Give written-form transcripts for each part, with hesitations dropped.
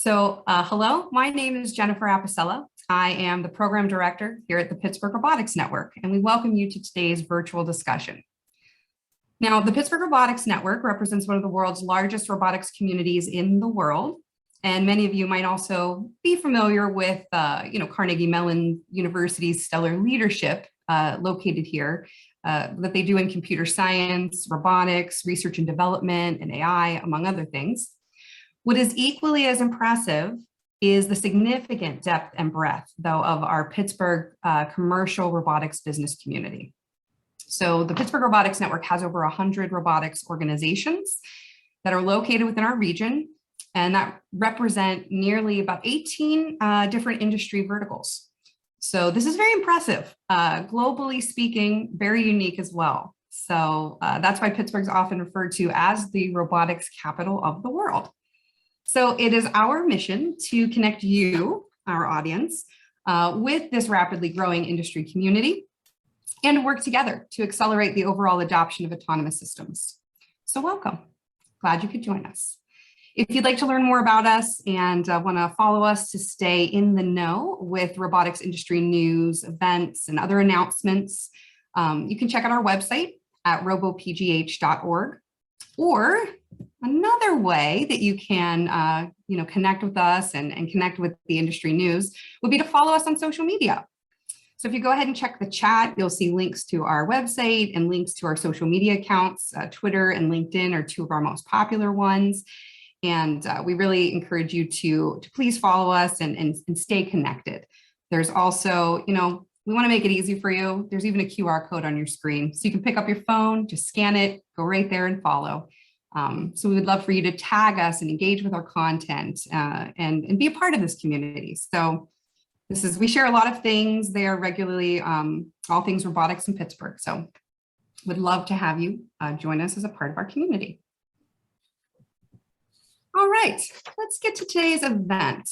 Hello, my name is Jennifer Apicella. I am the program director here at the Pittsburgh Robotics Network, and we welcome you to today's virtual discussion. Now, the Pittsburgh Robotics Network represents one of the world's largest robotics communities in the world. And many of you might also be familiar with, Carnegie Mellon University's stellar leadership located here that they do in computer science, robotics, research and development, and AI, among other things. What is equally as impressive is the significant depth and breadth, though, of our Pittsburgh commercial robotics business community. So the Pittsburgh Robotics Network has over 100 robotics organizations that are located within our region, and that represent nearly about 18 different industry verticals. So this is very impressive, globally speaking, very unique as well. So that's why Pittsburgh is often referred to as the robotics capital of the world. So it is our mission to connect you, our audience, with this rapidly growing industry community and work together to accelerate the overall adoption of autonomous systems. So welcome, glad you could join us. If you'd like to learn more about us and want to follow us to stay in the know with robotics industry news, events, and other announcements, you can check out our website at robopgh.org. Or another way that you can connect with us and connect with the industry news would be to follow us on social media. So if you go ahead and check the chat, you'll see links to our website and links to our social media accounts. Twitter and LinkedIn are two of our most popular ones. And we really encourage you to please follow us and stay connected. There's also, we want to make it easy for you. There's even a QR code on your screen. So you can pick up your phone, just scan it, go right there and follow. So we would love for you to tag us and engage with our content and be a part of this community. So we share a lot of things there regularly, all things robotics in Pittsburgh. So would love to have you join us as a part of our community. All right, let's get to today's event.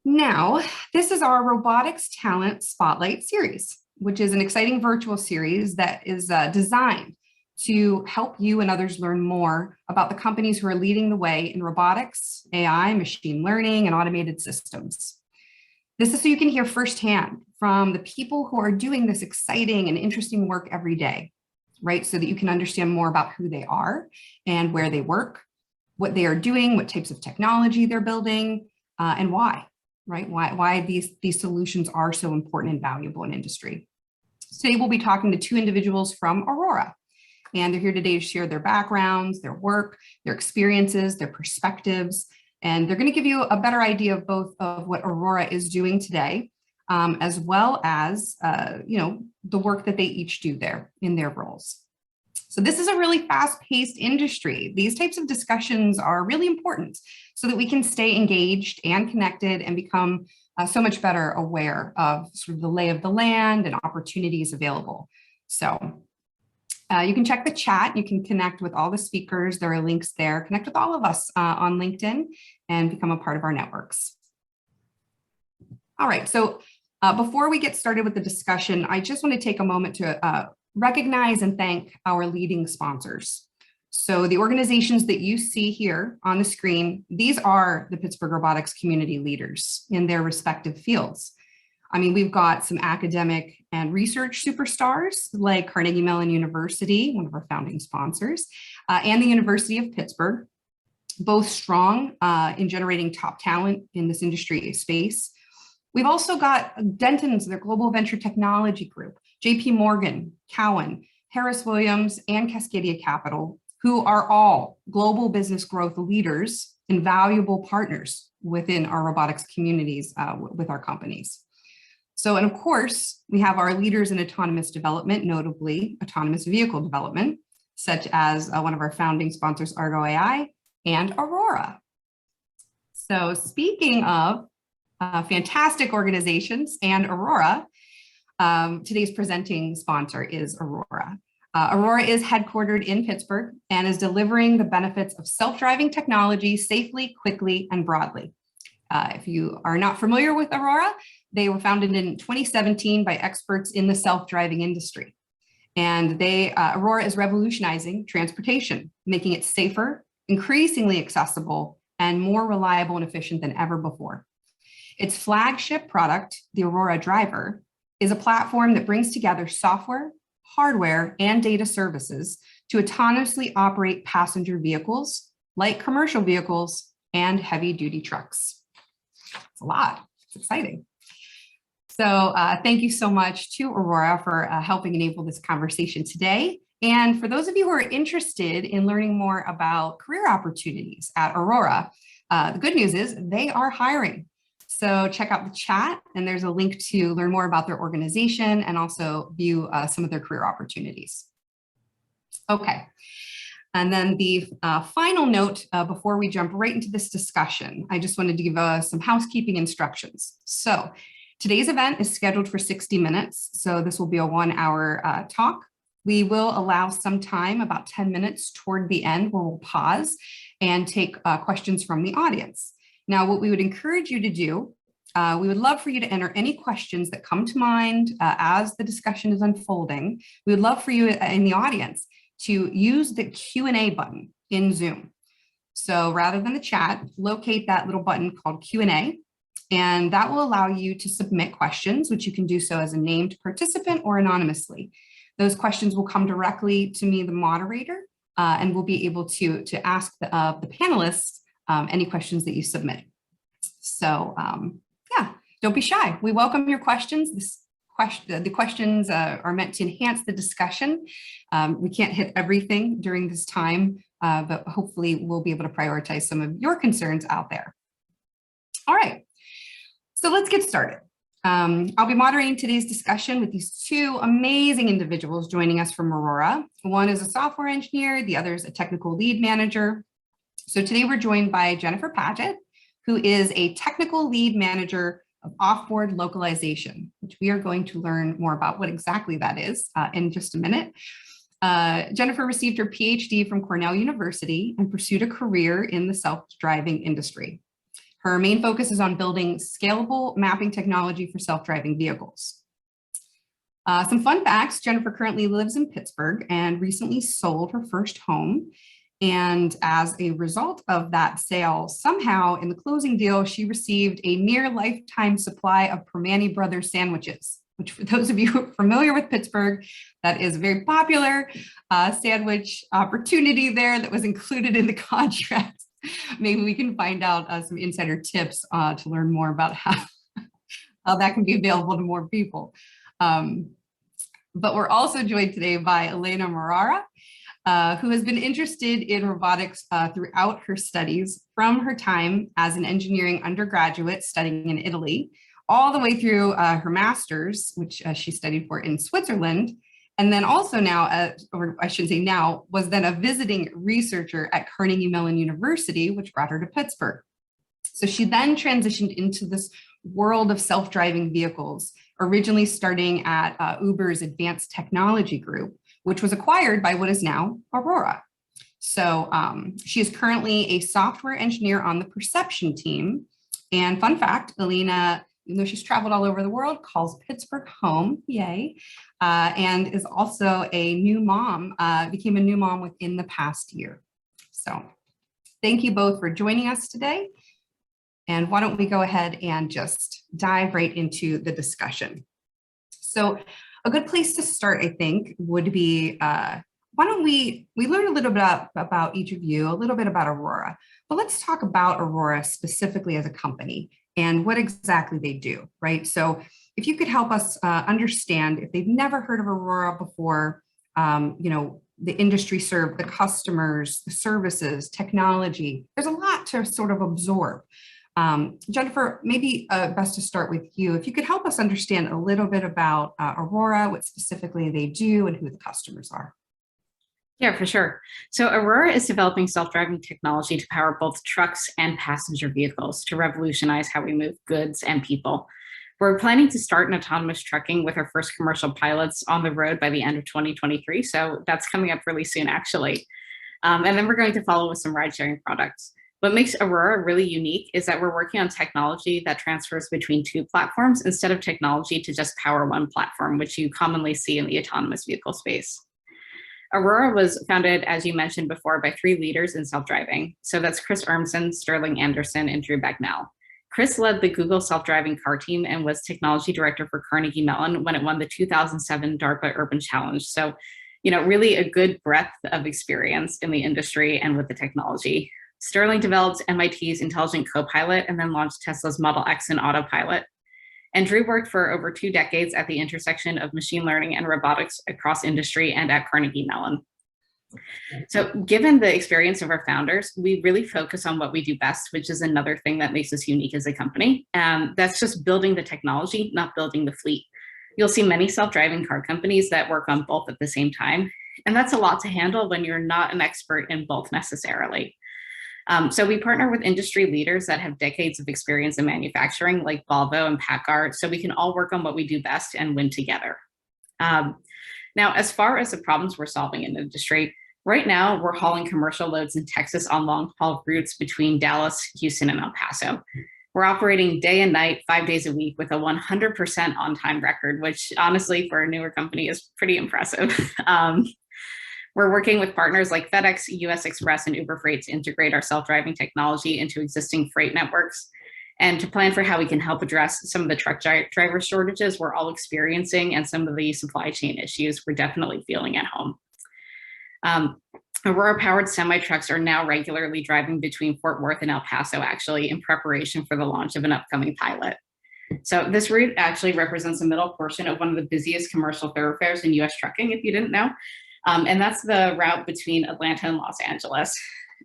Now, this is our Robotics Talent Spotlight series, which is an exciting virtual series that is designed to help you and others learn more about the companies who are leading the way in robotics, AI, machine learning, and automated systems. This is so you can hear firsthand from the people who are doing this exciting and interesting work every day, right? So that you can understand more about who they are and where they work, what they are doing, what types of technology they're building, and why. Right? Why these solutions are so important and valuable in industry. Today, we'll be talking to two individuals from Aurora, and they're here today to share their backgrounds, their work, their experiences, their perspectives, and they're going to give you a better idea of both of what Aurora is doing today, as well as, the work that they each do there in their roles. So this is a really fast-paced industry. These types of discussions are really important so that we can stay engaged and connected and become so much better aware of sort of the lay of the land and opportunities available. So you can check the chat. You can connect with all the speakers. There are links there. Connect with all of us on LinkedIn and become a part of our networks. All right, so before we get started with the discussion, I just want to take a moment to recognize and thank our leading sponsors. So the organizations that you see here on the screen, these are the Pittsburgh robotics community leaders in their respective fields. I mean, we've got some academic and research superstars like Carnegie Mellon University, one of our founding sponsors, and the University of Pittsburgh, both strong in generating top talent in this industry space. We've also got Denton's, their Global Venture Technology Group, JP Morgan, Cowen, Harris Williams, and Cascadia Capital, who are all global business growth leaders and valuable partners within our robotics communities with our companies. So, and of course, we have our leaders in autonomous development, notably autonomous vehicle development, such as one of our founding sponsors, Argo AI and Aurora. So speaking of fantastic organizations and Aurora, today's presenting sponsor is Aurora. Aurora is headquartered in Pittsburgh and is delivering the benefits of self-driving technology safely, quickly, and broadly. If you are not familiar with Aurora, they were founded in 2017 by experts in the self-driving industry. And Aurora is revolutionizing transportation, making it safer, increasingly accessible, and more reliable and efficient than ever before. Its flagship product, the Aurora Driver, is a platform that brings together software, hardware, and data services to autonomously operate passenger vehicles, light commercial vehicles, and heavy-duty trucks. It's a lot. It's exciting. So thank you so much to Aurora for helping enable this conversation today. And for those of you who are interested in learning more about career opportunities at Aurora, the good news is they are hiring. So check out the chat, and there's a link to learn more about their organization and also view some of their career opportunities. Okay, and then the final note before we jump right into this discussion, I just wanted to give some housekeeping instructions. So today's event is scheduled for 60 minutes, so this will be a 1-hour talk. We will allow some time, about 10 minutes toward the end, where we'll pause and take questions from the audience. Now, what we would encourage you to do, we would love for you to enter any questions that come to mind as the discussion is unfolding. We would love for you in the audience to use the Q&A button in Zoom. So rather than the chat, locate that little button called Q&A, and that will allow you to submit questions, which you can do so as a named participant or anonymously. Those questions will come directly to me, the moderator, and we'll be able to ask the panelists any questions that you submit. So yeah, don't be shy. We welcome your questions. The questions are meant to enhance the discussion. We can't hit everything during this time, but hopefully we'll be able to prioritize some of your concerns out there. All right, so let's get started. I'll be moderating today's discussion with these two amazing individuals joining us from Aurora. One is a software engineer, the other is a technical lead manager. So today we're joined by Jennifer Padgett, who is a technical lead manager of Offboard Localization, which we are going to learn more about what exactly that is in just a minute. Jennifer received her PhD from Cornell University and pursued a career in the self-driving industry. Her main focus is on building scalable mapping technology for self-driving vehicles. Some fun facts: Jennifer currently lives in Pittsburgh and recently sold her first home. And as a result of that sale, somehow in the closing deal, she received a near lifetime supply of Permane Brothers sandwiches, which for those of you who are familiar with Pittsburgh, that is a very popular sandwich opportunity there that was included in the contract. Maybe we can find out some insider tips to learn more about how that can be available to more people. But we're also joined today by Elena Morara, who has been interested in robotics throughout her studies, from her time as an engineering undergraduate studying in Italy, all the way through her master's, which she studied for in Switzerland, and then also now, or I shouldn't say now, was then a visiting researcher at Carnegie Mellon University, which brought her to Pittsburgh. So she then transitioned into this world of self-driving vehicles, originally starting at Uber's Advanced Technology Group, which was acquired by what is now Aurora. So she is currently a software engineer on the perception team. And fun fact, Elena, even though she's traveled all over the world, calls Pittsburgh home, yay, and is also a new mom, became a new mom within the past year. So thank you both for joining us today. And why don't we go ahead and just dive right into the discussion. So a good place to start, I think, would be, why don't we learn a little bit about each of you, a little bit about Aurora, but let's talk about Aurora specifically as a company and what exactly they do, right? So if you could help us understand, if they've never heard of Aurora before, you know, the industry served, the customers, the services, technology, there's a lot to sort of absorb. Jennifer, maybe best to start with you. If you could help us understand a little bit about Aurora, what specifically they do and who the customers are. Yeah, for sure. So Aurora is developing self-driving technology to power both trucks and passenger vehicles to revolutionize how we move goods and people. We're planning to start in autonomous trucking with our first commercial pilots on the road by the end of 2023. So that's coming up really soon, actually. And then we're going to follow with some ride-sharing products. What makes Aurora really unique is that we're working on technology that transfers between two platforms instead of technology to just power one platform, which you commonly see in the autonomous vehicle space. Aurora was founded, as you mentioned before, by 3 leaders in self-driving. So that's Chris Urmson, Sterling Anderson, and Drew Bagnell. Chris led the Google self-driving car team and was technology director for Carnegie Mellon when it won the 2007 DARPA Urban Challenge. So, really a good breadth of experience in the industry and with the technology. Sterling developed MIT's Intelligent Copilot and then launched Tesla's Model X and Autopilot. And Drew worked for over 2 decades at the intersection of machine learning and robotics across industry and at Carnegie Mellon. So given the experience of our founders, we really focus on what we do best, which is another thing that makes us unique as a company. That's just building the technology, not building the fleet. You'll see many self-driving car companies that work on both at the same time. And that's a lot to handle when you're not an expert in both necessarily. So we partner with industry leaders that have decades of experience in manufacturing, like Volvo and PACCAR, so we can all work on what we do best and win together. Now, as far as the problems we're solving in the industry, right now we're hauling commercial loads in Texas on long-haul routes between Dallas, Houston, and El Paso. We're operating day and night, 5 days a week with a 100% on-time record, which honestly for a newer company is pretty impressive. We're working with partners like FedEx, US Express, and Uber Freight to integrate our self-driving technology into existing freight networks and to plan for how we can help address some of the truck driver shortages we're all experiencing and some of the supply chain issues we're definitely feeling at home. Aurora-powered semi-trucks are now regularly driving between Fort Worth and El Paso, actually, in preparation for the launch of an upcoming pilot. So this route actually represents the middle portion of one of the busiest commercial thoroughfares in US trucking, if you didn't know. And that's the route between Atlanta and Los Angeles.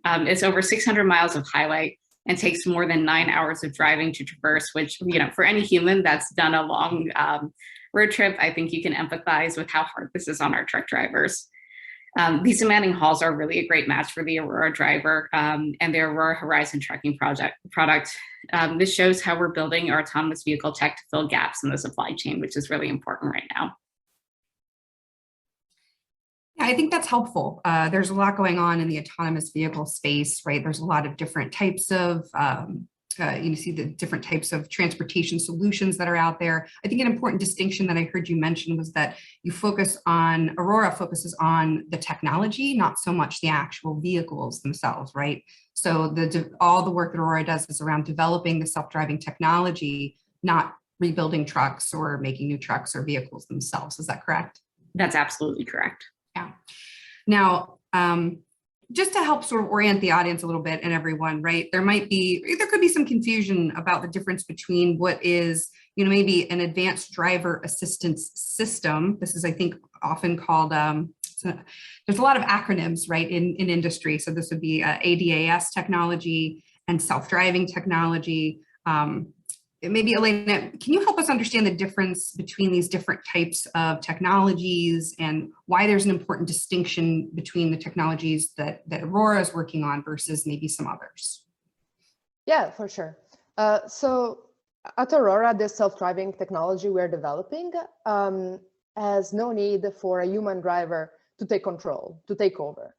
It's over 600 miles of highway and takes more than 9 hours of driving to traverse, which, for any human that's done a long road trip, I think you can empathize with how hard this is on our truck drivers. These demanding hauls are really a great match for the Aurora driver and the Aurora Horizon trucking product. This shows how we're building our autonomous vehicle tech to fill gaps in the supply chain, which is really important right now. I think that's helpful. There's a lot going on in the autonomous vehicle space, right? There's a lot of different types of, you see the different types of transportation solutions that are out there. I think an important distinction that I heard you mention was that Aurora focuses on the technology, not so much the actual vehicles themselves, right? So all the work that Aurora does is around developing the self-driving technology, not rebuilding trucks or making new trucks or vehicles themselves. Is that correct? That's absolutely correct. Yeah. Now, just to help sort of orient the audience a little bit and everyone, right? There could be some confusion about the difference between what is, maybe an advanced driver assistance system. This is, I think, often called, there's a lot of acronyms, right, in industry. So this would be ADAS technology and self-driving technology. Maybe Elena, can you help us understand the difference between these different types of technologies and why there's an important distinction between the technologies that Aurora is working on versus maybe some others? Yeah, for sure. So at Aurora, the self-driving technology we're developing has no need for a human driver to take control, to take over.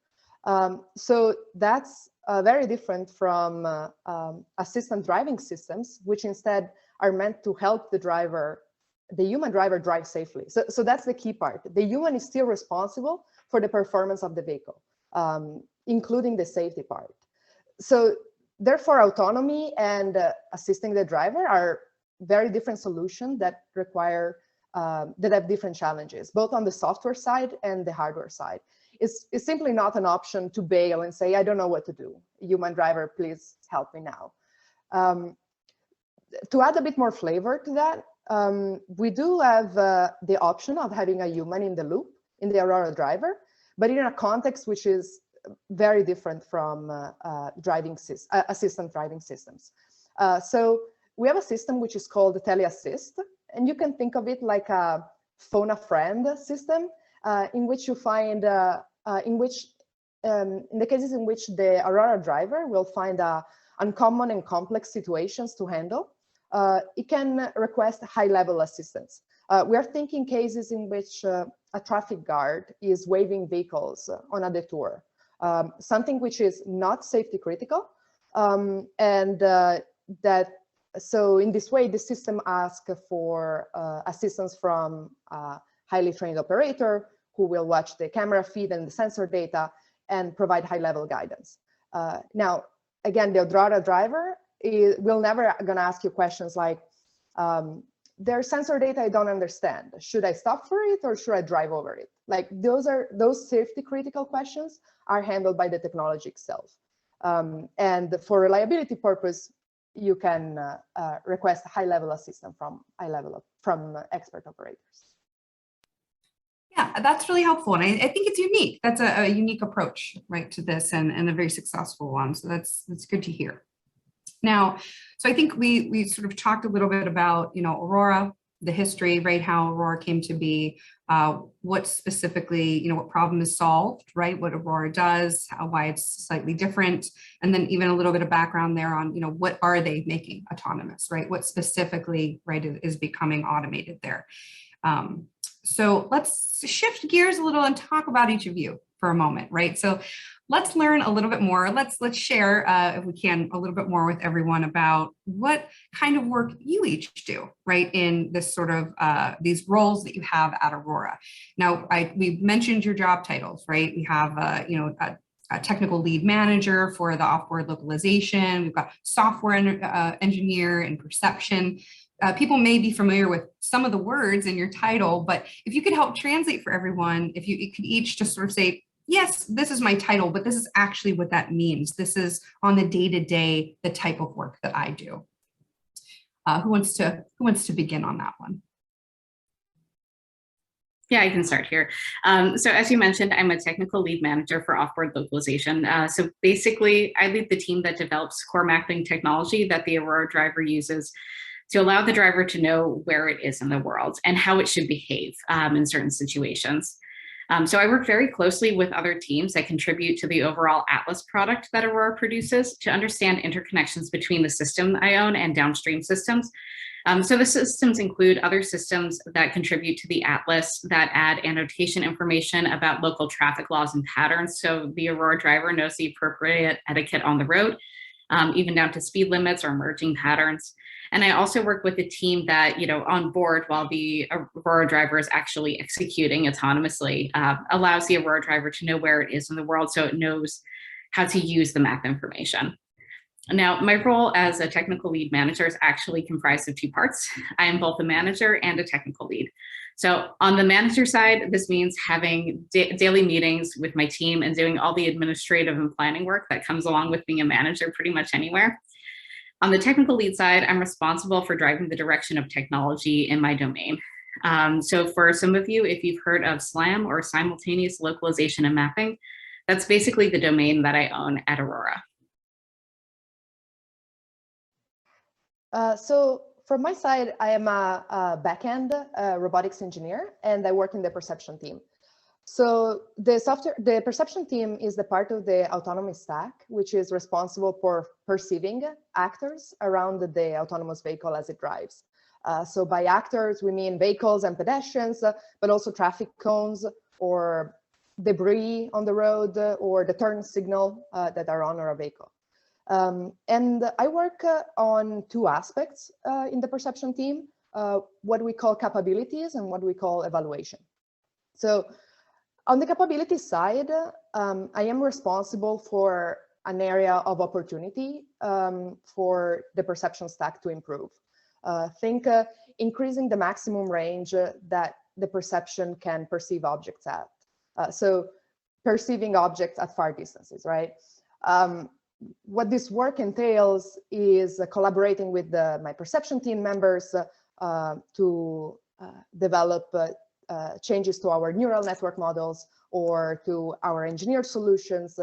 So that's very different from assistant driving systems, which instead are meant to help the human driver drive safely. So that's the key part. The human is still responsible for the performance of the vehicle, including the safety part. So therefore, autonomy and assisting the driver are very different solutions that have different challenges, both on the software side and the hardware side. It's simply not an option to bail and say, I don't know what to do. Human driver, please help me now. To add a bit more flavor to that, we do have the option of having a human in the loop in the Aurora driver, but in a context which is very different from assistant driving systems. So we have a system which is called the teleassist, and you can think of it like a phone a friend system in which you find in the cases in which the Aurora driver will find uncommon and complex situations to handle, it can request high-level assistance. We are thinking cases in which a traffic guard is waving vehicles on a detour, something which is not safety critical, so in this way, the system asks for assistance from a highly trained operator who will watch the camera feed and the sensor data and provide high-level guidance. Now, again, the Aurora driver will never gonna ask you questions like, there's sensor data I don't understand. Should I stop for it or should I drive over it? Like those safety critical questions are handled by the technology itself. And for reliability purpose, you can request high-level assistance from expert operators. Yeah, that's really helpful. And I think it's unique. That's a unique approach, right, to this and a very successful one. So that's good to hear. Now, so I think we sort of talked a little bit about, Aurora, the history, right, how Aurora came to be, what specifically, what problem is solved, right, what Aurora does, why it's slightly different, and then even a little bit of background there on, what are they making autonomous, right, what specifically, right, is becoming automated there. So let's shift gears a little and talk about each of you for a moment, right? So let's learn a little bit more. Let's share, if we can, a little bit more with everyone about what kind of work you each do, right, in this sort of these roles that you have at Aurora. Now, we mentioned your job titles, right? We have, a technical lead manager for the offboard localization. We've got software engineer and perception. People may be familiar with some of the words in your title, but if you could help translate for everyone, if you could each just sort of say, yes, this is my title, but this is actually what that means. This is on the day-to-day, the type of work that I do. Who wants to begin on that one? Yeah, I can start here. So as you mentioned, I'm a technical lead manager for offboard localization. So basically, I lead the team that develops core mapping technology that the Aurora driver uses to allow the driver to know where it is in the world and how it should behave in certain situations. So I work very closely with other teams that contribute to the overall Atlas product that Aurora produces to understand interconnections between the system I own and downstream systems. So the systems include other systems that contribute to the Atlas that add annotation information about local traffic laws and patterns. So the Aurora driver knows the appropriate etiquette on the road, even down to speed limits or emerging patterns. And I also work with a team that, on board while the Aurora driver is actually executing autonomously, allows the Aurora driver to know where it is in the world so it knows how to use the map information. Now, my role as a technical lead manager is actually comprised of two parts. I am both a manager and a technical lead. So on the manager side, this means having daily meetings with my team and doing all the administrative and planning work that comes along with being a manager pretty much anywhere. On the technical lead side, I'm responsible for driving the direction of technology in my domain. So for some of you, if you've heard of SLAM or simultaneous localization and mapping, that's basically the domain that I own at Aurora. So from my side, I am a backend robotics engineer, and I work in the perception team. So the perception team is the part of the autonomy stack, which is responsible for perceiving actors around the autonomous vehicle as it drives. So by actors, we mean vehicles and pedestrians, but also traffic cones or debris on the road or the turn signal that are on our vehicle. And I work on two aspects in the perception team, what we call capabilities and what we call evaluation. So on the capability side, I am responsible for an area of opportunity for the perception stack to improve. Think increasing the maximum range that the perception can perceive objects at. So perceiving objects at far distances, right? What this work entails is collaborating with my perception team members to develop changes to our neural network models or to our engineered solutions,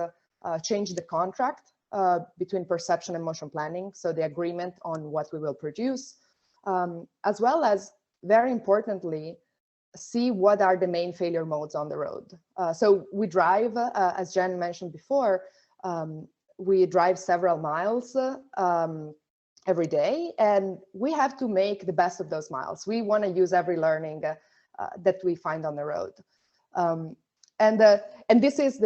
change the contract between perception and motion planning, so the agreement on what we will produce, as well as, very importantly, see what are the main failure modes on the road. So we drive, as Jen mentioned before, we drive several miles every day, and we have to make the best of those miles. We want to use every learning that we find on the road. And this is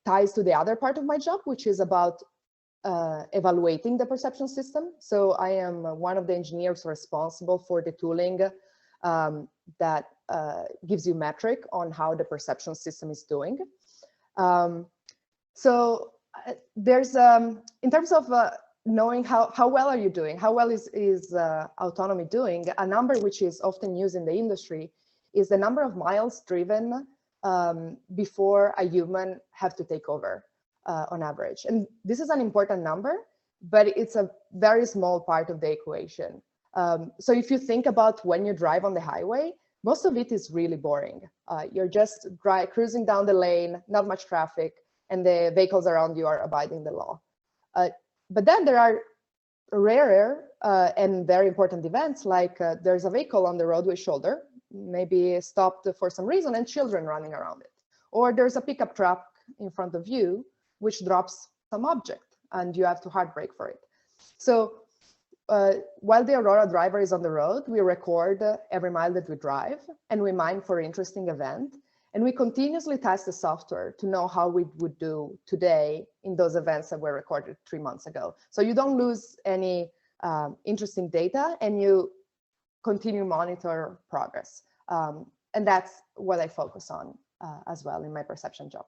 ties to the other part of my job, which is about evaluating the perception system. So I am one of the engineers responsible for the tooling that gives you metric on how the perception system is doing. So there's, in terms of knowing how well are you doing, how well is autonomy doing, a number which is often used in the industry is the number of miles driven before a human have to take over on average. And this is an important number, but it's a very small part of the equation. So if you think about when you drive on the highway, most of it is really boring. You're just cruising down the lane, not much traffic, and the vehicles around you are abiding the law. But then there are rarer and very important events, like there's a vehicle on the roadway shoulder, maybe stopped for some reason, and children running around it. Or there's a pickup truck in front of you, which drops some object, and you have to hard brake for it. So while the Aurora driver is on the road, we record every mile that we drive, and we mine for interesting event. And we continuously test the software to know how we would do today in those events that were recorded 3 months ago. So you don't lose any interesting data, and you continue monitor progress. And that's what I focus on as well in my perception job.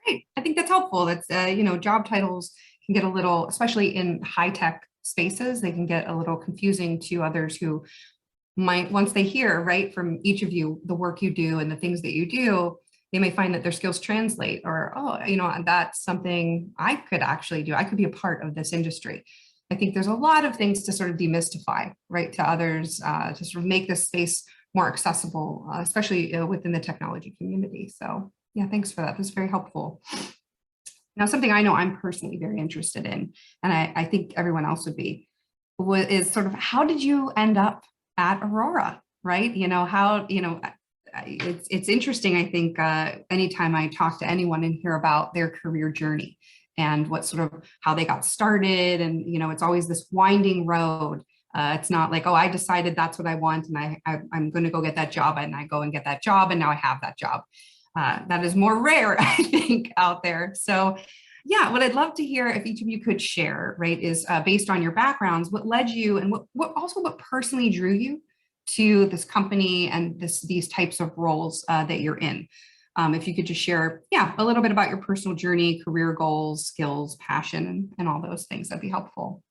Great. I think that's helpful. That's, you know, job titles can get a little, especially in high-tech spaces, they can get a little confusing to others who might, once they hear, right, from each of you, the work you do and the things that you do, they may find that their skills translate, or, oh, you know, that's something I could actually do. I could be a part of this industry. I think there's a lot of things to sort of demystify, right, to others, to sort of make this space more accessible, especially within the technology community. So yeah, thanks for that. That's very helpful. Now, something I know I'm personally very interested in, and I think everyone else would be, is sort of, how did you end up at Aurora, right? You know, how, you know, it's interesting, I think, anytime I talk to anyone and hear about their career journey and what sort of, how they got started. And, you know, it's always this winding road. It's not like, oh, I decided that's what I want, and I'm going to go get that job, and I go and get that job, and now I have that job. That is more rare, I think, out there. So yeah, what I'd love to hear, if each of you could share, right, is based on your backgrounds, what led you, and what personally drew you to this company and these types of roles that you're in. If you could just share, yeah, a little bit about your personal journey, career goals, skills, passion, and all those things, that'd be helpful.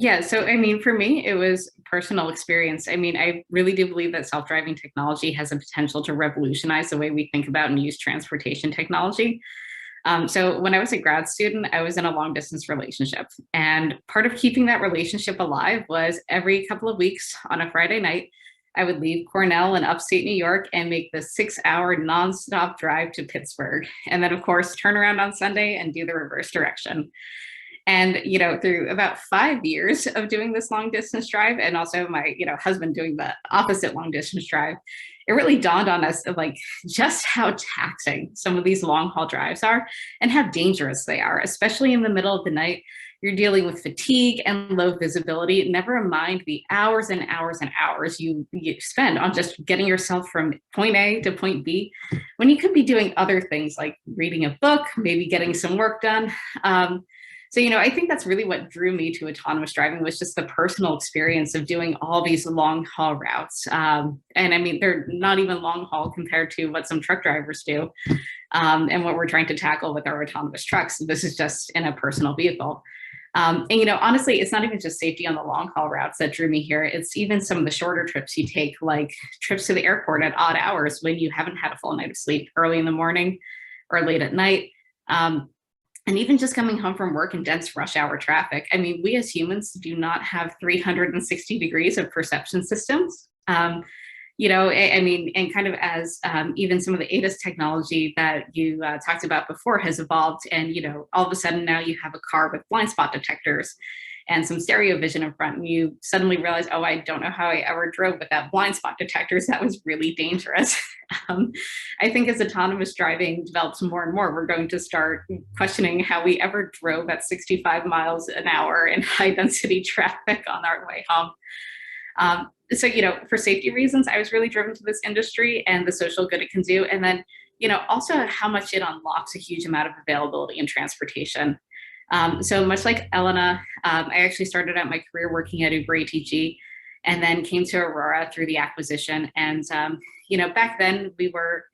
Yeah, so I mean, for me, it was personal experience. I mean, I really do believe that self-driving technology has a potential to revolutionize the way we think about and use transportation technology. So when I was a grad student, I was in a long distance relationship. And part of keeping that relationship alive was every couple of weeks on a Friday night, I would leave Cornell in upstate New York and make the 6-hour nonstop drive to Pittsburgh. And then, of course, turn around on Sunday and do the reverse direction. And, you know, through about 5 years of doing this long distance drive, and also my, you know, husband doing the opposite long distance drive, it really dawned on us of like just how taxing some of these long haul drives are and how dangerous they are, especially in the middle of the night. You're dealing with fatigue and low visibility, never mind the hours and hours and hours you spend on just getting yourself from point A to point B, when you could be doing other things like reading a book, maybe getting some work done. So, you know, I think that's really what drew me to autonomous driving, was just the personal experience of doing all these long haul routes. And I mean, they're not even long haul compared to what some truck drivers do and what we're trying to tackle with our autonomous trucks. This is just in a personal vehicle. And, you know, honestly, it's not even just safety on the long haul routes that drew me here. It's even some of the shorter trips you take, like trips to the airport at odd hours when you haven't had a full night of sleep, early in the morning or late at night. And even just coming home from work in dense rush hour traffic. I mean, we as humans do not have 360 degrees of perception systems. You know, I mean, and kind of as even some of the ADAS technology that you talked about before has evolved, and, you know, all of a sudden now you have a car with blind spot detectors and some stereo vision in front, and you suddenly realize, oh, I don't know how I ever drove with that blind spot detectors. That was really dangerous. I think as autonomous driving develops more and more, we're going to start questioning how we ever drove at 65 miles an hour in high density traffic on our way home. So, you know, for safety reasons, I was really driven to this industry and the social good it can do. And then, you know, also how much it unlocks a huge amount of availability in transportation. So much like Elena, I actually started out my career working at Uber ATG and then came to Aurora through the acquisition. And, back then we were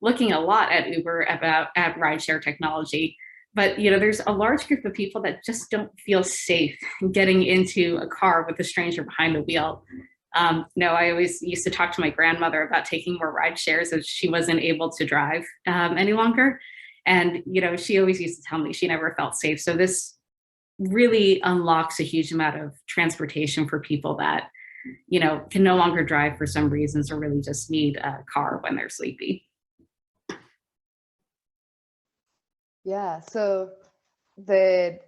looking a lot at Uber at rideshare technology. But there's a large group of people that just don't feel safe getting into a car with a stranger behind the wheel. I always used to talk to my grandmother about taking more ride shares as she wasn't able to drive any longer. And, she always used to tell me she never felt safe. So this really unlocks a huge amount of transportation for people that, can no longer drive for some reasons or really just need a car when they're sleepy. Yeah, so let's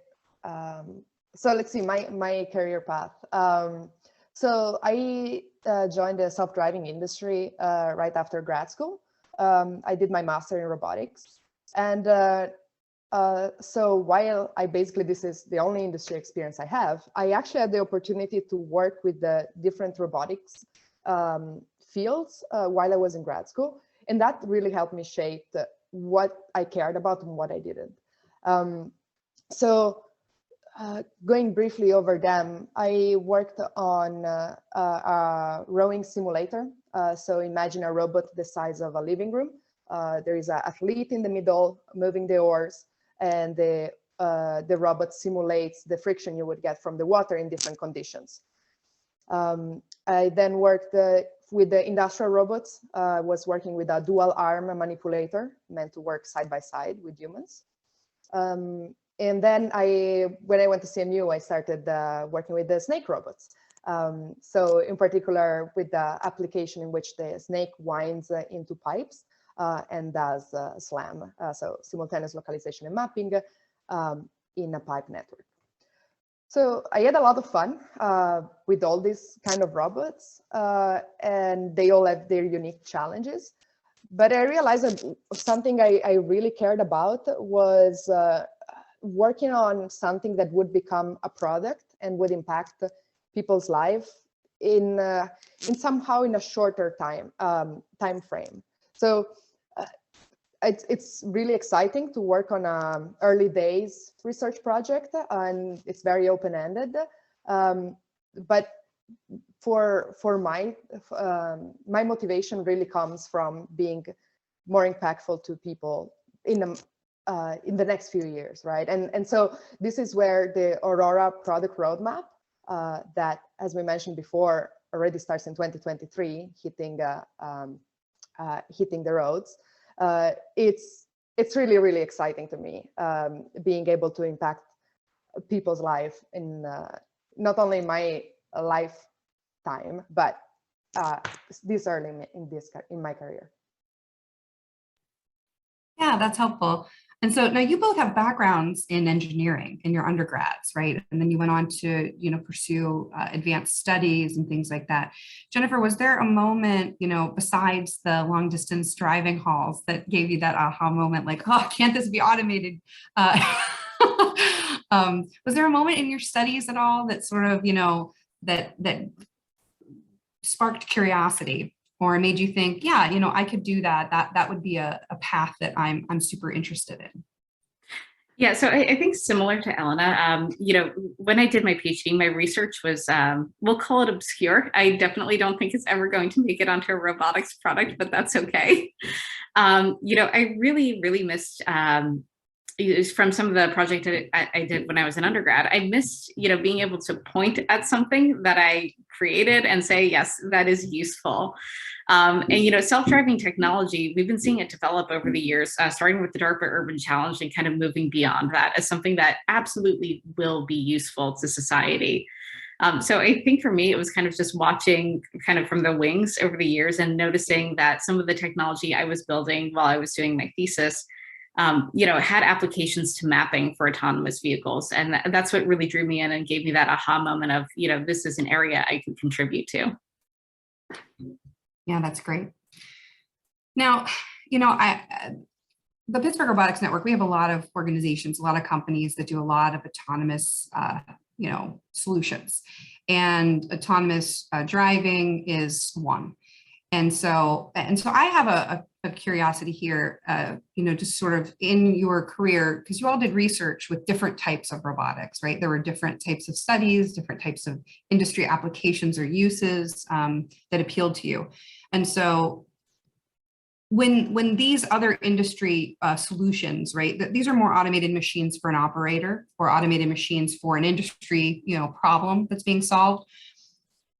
see my career path. So I joined the self-driving industry right after grad school. I did my master in robotics. And so while this is the only industry experience I have, I actually had the opportunity to work with the different robotics fields while I was in grad school. And that really helped me shape what I cared about and what I didn't. Going briefly over them, I worked on a rowing simulator. So imagine a robot the size of a living room. There is an athlete in the middle moving the oars, and the robot simulates the friction you would get from the water in different conditions. I then worked with the industrial robots. Was working with a dual arm manipulator meant to work side by side with humans. And then when I went to CMU, I started working with the snake robots. So in particular with the application in which the snake winds into pipes and does SLAM, so simultaneous localization and mapping in a pipe network. So I had a lot of fun with all these kind of robots, and they all have their unique challenges. But I realized that something I really cared about was working on something that would become a product and would impact people's life in somehow in a shorter time frame. So it's really exciting to work on an early days research project, and it's very open-ended. But for my motivation really comes from being more impactful to people in the next few years, right? And so this is where the Aurora product roadmap that, as we mentioned before, already starts in 2023, hitting the roads. It's really, really exciting to me, being able to impact people's life in not only my lifetime, but this early in my career. Yeah, that's helpful. And so now you both have backgrounds in engineering in your undergrads, right? And then you went on to, pursue advanced studies and things like that. Jennifer, was there a moment, besides the long distance driving halls that gave you that aha moment, like, oh, can't this be automated? Was there a moment in your studies at all that sort of, that sparked curiosity? Or made you think, yeah, I could do that. That would be a path that I'm super interested in. Yeah, so I think similar to Elena, when I did my PhD, my research was, we'll call it obscure. I definitely don't think it's ever going to make it onto a robotics product, but that's okay. I really, really missed, from some of the project that I did when I was an undergrad, I missed, being able to point at something that I created and say, yes, that is useful. And self-driving technology, we've been seeing it develop over the years, starting with the DARPA Urban Challenge and kind of moving beyond that as something that absolutely will be useful to society. So I think for me, it was kind of just watching kind of from the wings over the years and noticing that some of the technology I was building while I was doing my thesis had applications to mapping for autonomous vehicles. And that's what really drew me in and gave me that aha moment of, this is an area I can contribute to. Yeah, that's great. Now, the Pittsburgh Robotics Network, we have a lot of organizations, a lot of companies that do a lot of autonomous, solutions, and autonomous driving is one. And so I have of curiosity here, just sort of in your career, because you all did research with different types of robotics, right? There were different types of studies, different types of industry applications or uses that appealed to you. And so when these other industry solutions, right, these are more automated machines for an operator or automated machines for an industry, problem that's being solved.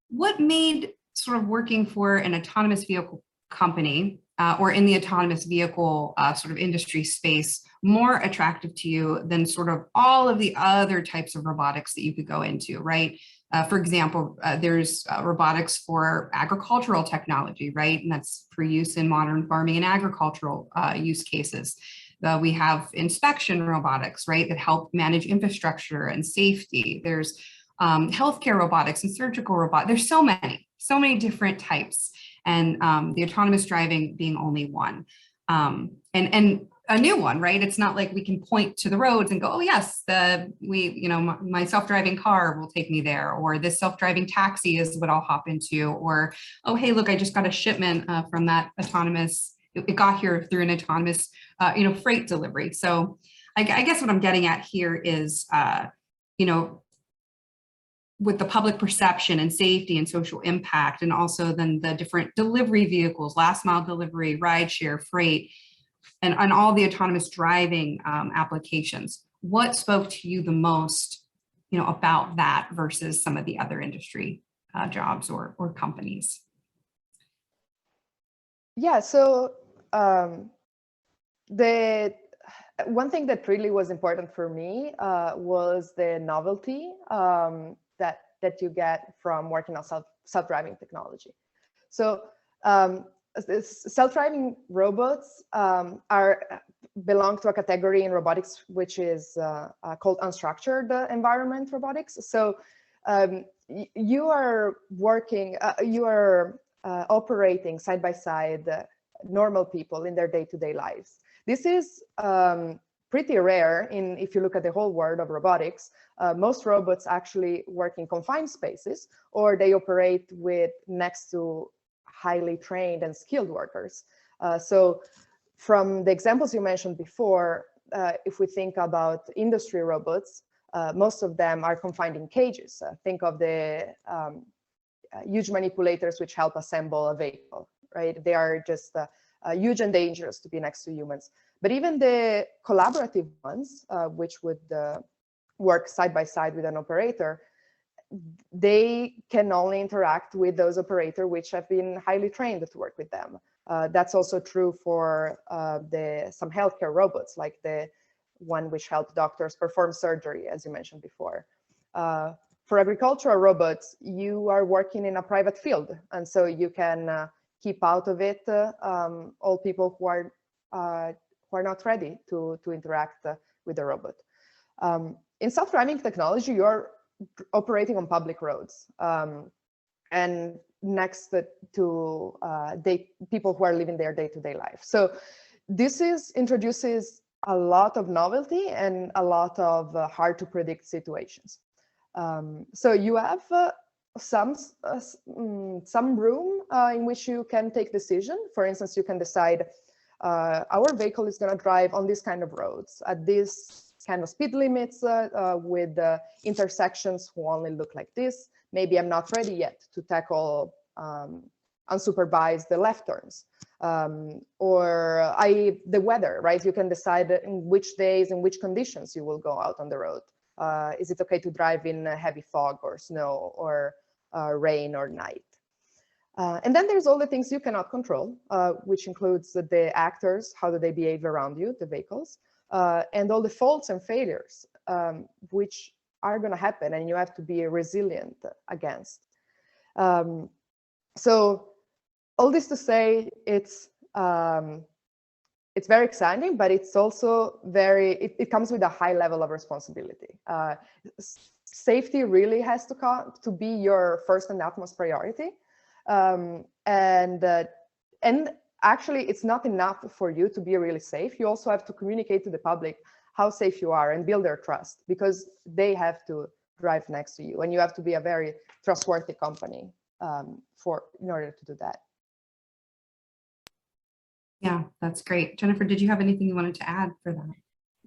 What made sort of working for an autonomous vehicle company or in the autonomous vehicle sort of industry space more attractive to you than sort of all of the other types of robotics that you could go into, right? For example, there's robotics for agricultural technology, right? And that's for use in modern farming and agricultural use cases. We have inspection robotics, right, that help manage infrastructure and safety. There's healthcare robotics and surgical robotics. There's so many different types, and the autonomous driving being only one. And a new one, right? It's not like we can point to the roads and go, oh yes, my self-driving car will take me there, or this self-driving taxi is what I'll hop into, or, oh, hey, look, I just got a shipment from that autonomous, it got here through an autonomous, freight delivery. So I guess what I'm getting at here is, with the public perception and safety and social impact, and also then the different delivery vehicles, last mile delivery, rideshare, freight, and all the autonomous driving applications, what spoke to you the most, about that versus some of the other industry jobs or companies? Yeah, so the one thing that really was important for me was the novelty that you get from working on self-driving technology. So self-driving robots belong to a category in robotics which is called unstructured environment robotics. So you are operating side by side normal people in their day-to-day lives. This is pretty rare if you look at the whole world of robotics. Most robots actually work in confined spaces, or they operate next to highly trained and skilled workers. So from the examples you mentioned before, if we think about industry robots, most of them are confined in cages. Think of the huge manipulators which help assemble a vehicle, right? They are just huge and dangerous to be next to humans. But even the collaborative ones, which would work side by side with an operator, they can only interact with those operators which have been highly trained to work with them. That's also true for some healthcare robots, like the one which help doctors perform surgery, as you mentioned before. For agricultural robots, you are working in a private field, and so you can keep out of it all people who are not ready to interact with the robot. In self-driving technology, you're operating on public roads and next to people who are living their day-to-day life. So this introduces a lot of novelty and a lot of hard to predict situations. So you have some room in which you can take decision. For instance, you can decide our vehicle is going to drive on this kind of roads at this kind of speed limits with intersections who only look like this. Maybe I'm not ready yet to tackle unsupervised left turns. Or the weather, right? You can decide in which days and which conditions you will go out on the road. Is it okay to drive in heavy fog or snow or rain or night? And then there's all the things you cannot control, which includes the actors, how do they behave around you, the vehicles, and all the faults and failures, which are going to happen and you have to be resilient against. So all this to say, it's very exciting, but it's also it comes with a high level of responsibility. Safety really has to be your first and utmost priority. And actually, it's not enough for you to be really safe. You also have to communicate to the public how safe you are and build their trust, because they have to drive next to you, and you have to be a very trustworthy company in order to do that. Yeah, that's great. Jennifer, did you have anything you wanted to add for that?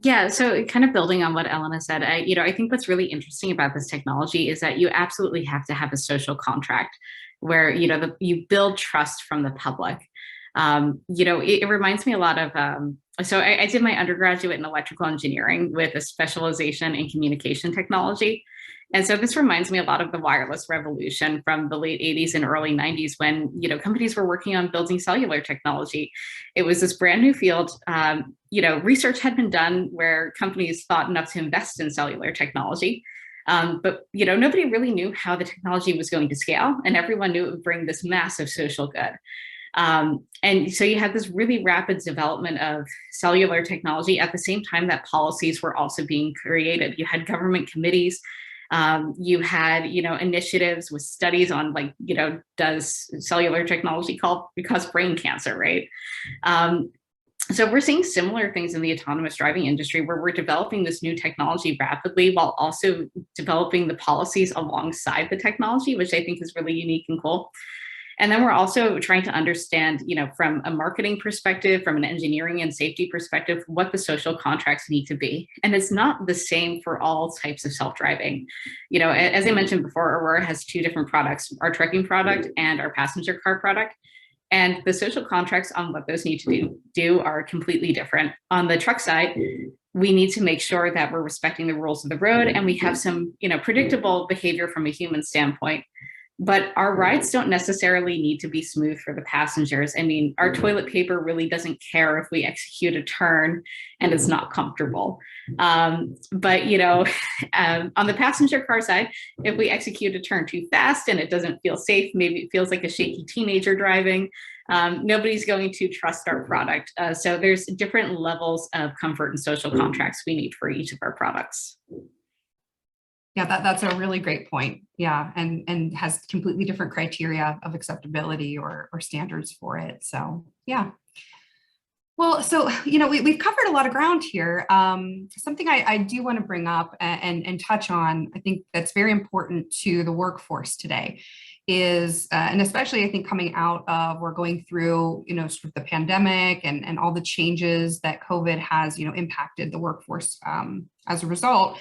Yeah, so kind of building on what Elena said, I think what's really interesting about this technology is that you absolutely have to have a social contract where, you build trust from the public. It reminds me a lot of, so I did my undergraduate in electrical engineering with a specialization in communication technology. And so this reminds me a lot of the wireless revolution from the late 80s and early 90s when, companies were working on building cellular technology. It was this brand new field. Research had been done where companies thought enough to invest in cellular technology. But nobody really knew how the technology was going to scale, and everyone knew it would bring this massive social good. And so you had this really rapid development of cellular technology at the same time that policies were also being created. You had government committees. You had, initiatives with studies on does cellular technology cause brain cancer, right? So we're seeing similar things in the autonomous driving industry where we're developing this new technology rapidly while also developing the policies alongside the technology, which I think is really unique and cool. And then we're also trying to understand, from a marketing perspective, from an engineering and safety perspective, what the social contracts need to be. And it's not the same for all types of self-driving. As I mentioned before, Aurora has two different products, our trucking product and our passenger car product. And the social contracts on what those need to do are completely different. On the truck side, we need to make sure that we're respecting the rules of the road and we have some, predictable behavior from a human standpoint. But our rides don't necessarily need to be smooth for the passengers. I mean, our toilet paper really doesn't care if we execute a turn and it's not comfortable. But, on the passenger car side, if we execute a turn too fast and it doesn't feel safe, maybe it feels like a shaky teenager driving, nobody's going to trust our product. So there's different levels of comfort and social contracts we need for each of our products. Yeah, that's a really great point. Yeah, and has completely different criteria of acceptability or standards for it. So yeah. Well, so we've covered a lot of ground here. Something I do want to bring up and touch on, I think that's very important to the workforce today is, and especially I think coming out of, we're going through, sort of the pandemic and all the changes that COVID has, impacted the workforce as a result.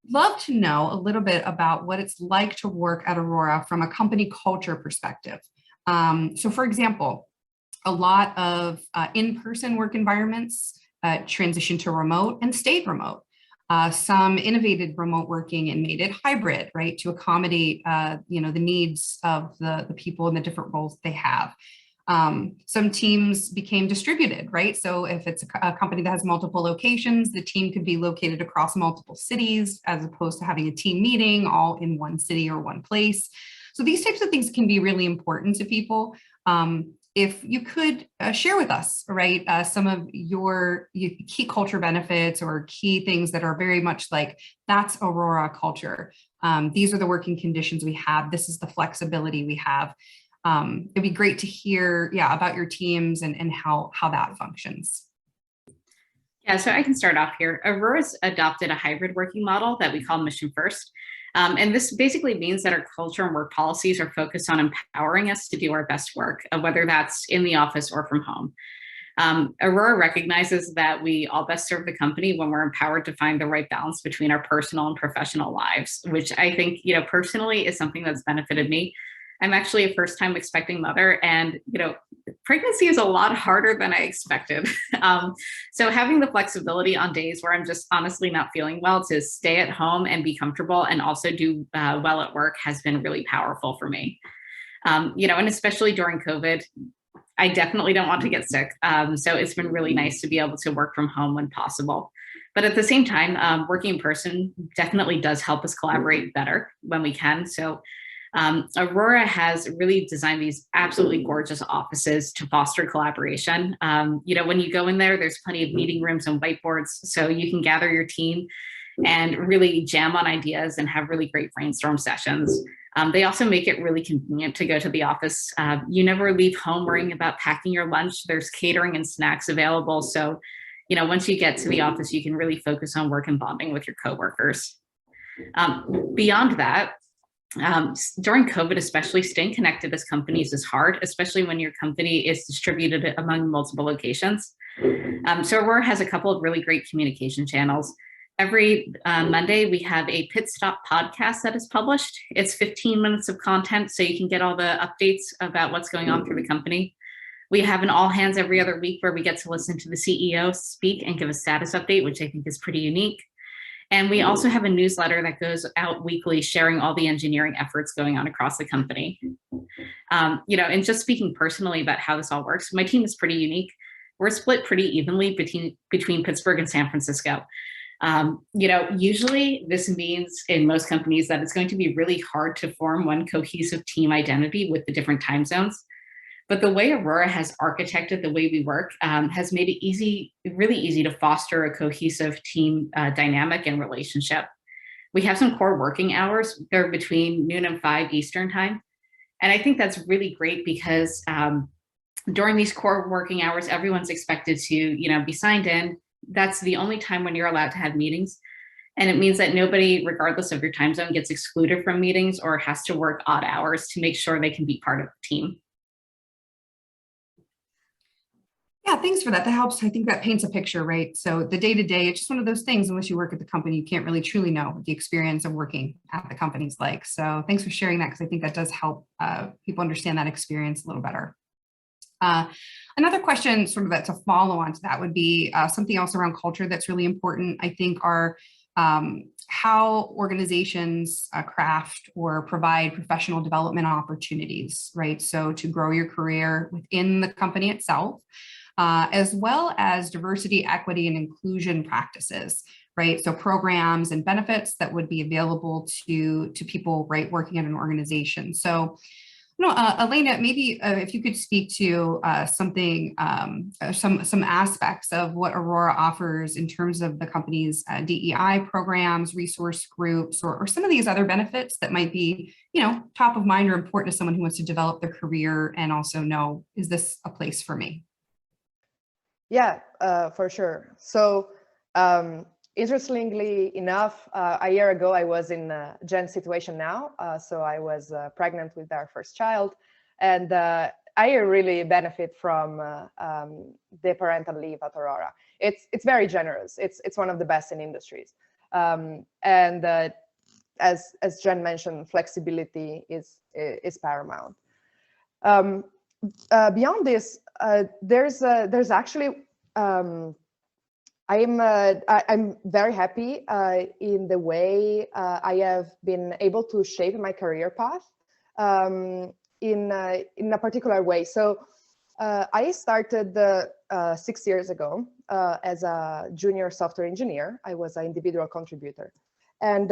Love to know a little bit about what it's like to work at Aurora from a company culture perspective. So for example, a lot of in-person work environments transition to remote and stayed remote. Some innovated remote working and made it hybrid, right, to accommodate the needs of the people in the different roles they have. Some teams became distributed, right? So if it's a company that has multiple locations, the team could be located across multiple cities as opposed to having a team meeting all in one city or one place. So these types of things can be really important to people. If you could share with us, right, some of your key culture benefits or key things that are very much like, that's Aurora culture. These are the working conditions we have. This is the flexibility we have. It'd be great to hear, about your teams and how that functions. Yeah, so I can start off here. Aurora's adopted a hybrid working model that we call Mission First. And this basically means that our culture and work policies are focused on empowering us to do our best work, whether that's in the office or from home. Aurora recognizes that we all best serve the company when we're empowered to find the right balance between our personal and professional lives, which I think, personally is something that's benefited me. I'm actually a first-time expecting mother, and pregnancy is a lot harder than I expected. So having the flexibility on days where I'm just honestly not feeling well to stay at home and be comfortable and also do well at work has been really powerful for me. And especially during COVID, I definitely don't want to get sick. So it's been really nice to be able to work from home when possible. But at the same time, working in person definitely does help us collaborate better when we can. So Aurora has really designed these absolutely gorgeous offices to foster collaboration. When you go in there, there's plenty of meeting rooms and whiteboards, so you can gather your team and really jam on ideas and have really great brainstorm sessions. They also make it really convenient to go to the office. You never leave home worrying about packing your lunch. There's catering and snacks available. So, once you get to the office, you can really focus on work and bonding with your coworkers. Beyond that, During COVID, especially, staying connected as companies is hard, especially when your company is distributed among multiple locations. So Aurora has a couple of really great communication channels. Every Monday, we have a Pit Stop podcast that is published. It's 15 minutes of content, so you can get all the updates about what's going on through the company. We have an all hands every other week where we get to listen to the CEO speak and give a status update, which I think is pretty unique. And we also have a newsletter that goes out weekly, sharing all the engineering efforts going on across the company. And just speaking personally about how this all works, my team is pretty unique. We're split pretty evenly between Pittsburgh and San Francisco. Usually this means in most companies that it's going to be really hard to form one cohesive team identity with the different time zones. But the way Aurora has architected the way we work has made it really easy to foster a cohesive team dynamic and relationship. We have some core working hours. They're between noon and 5 Eastern time. And I think that's really great because during these core working hours, everyone's expected to, be signed in. That's the only time when you're allowed to have meetings. And it means that nobody, regardless of your time zone, gets excluded from meetings or has to work odd hours to make sure they can be part of the team. Yeah, thanks for that. That helps. I think that paints a picture, right? So the day-to-day, it's just one of those things, unless you work at the company, you can't really truly know what the experience of working at the company's like. So thanks for sharing that, because I think that does help people understand that experience a little better. Another question sort of that's a follow on to that would be something else around culture that's really important, I think, are how organizations craft or provide professional development opportunities, right? So to grow your career within the company itself, as well as diversity, equity, and inclusion practices, right? So programs and benefits that would be available to people, right, working at an organization. So, Elena, maybe if you could speak to something, some aspects of what Aurora offers in terms of the company's DEI programs, resource groups, or some of these other benefits that might be, top of mind or important to someone who wants to develop their career and also know, is this a place for me? Yeah, for sure. So interestingly enough, a year ago, I was in Jen's situation now. So I was pregnant with our first child, and I really benefit from the parental leave at Aurora. It's very generous. It's one of the best in industries. And as Jen mentioned, flexibility is paramount. Beyond this, there's actually I'm very happy in the way I have been able to shape my career path in a particular way. So I started 6 years ago as a junior software engineer. I was an individual contributor, and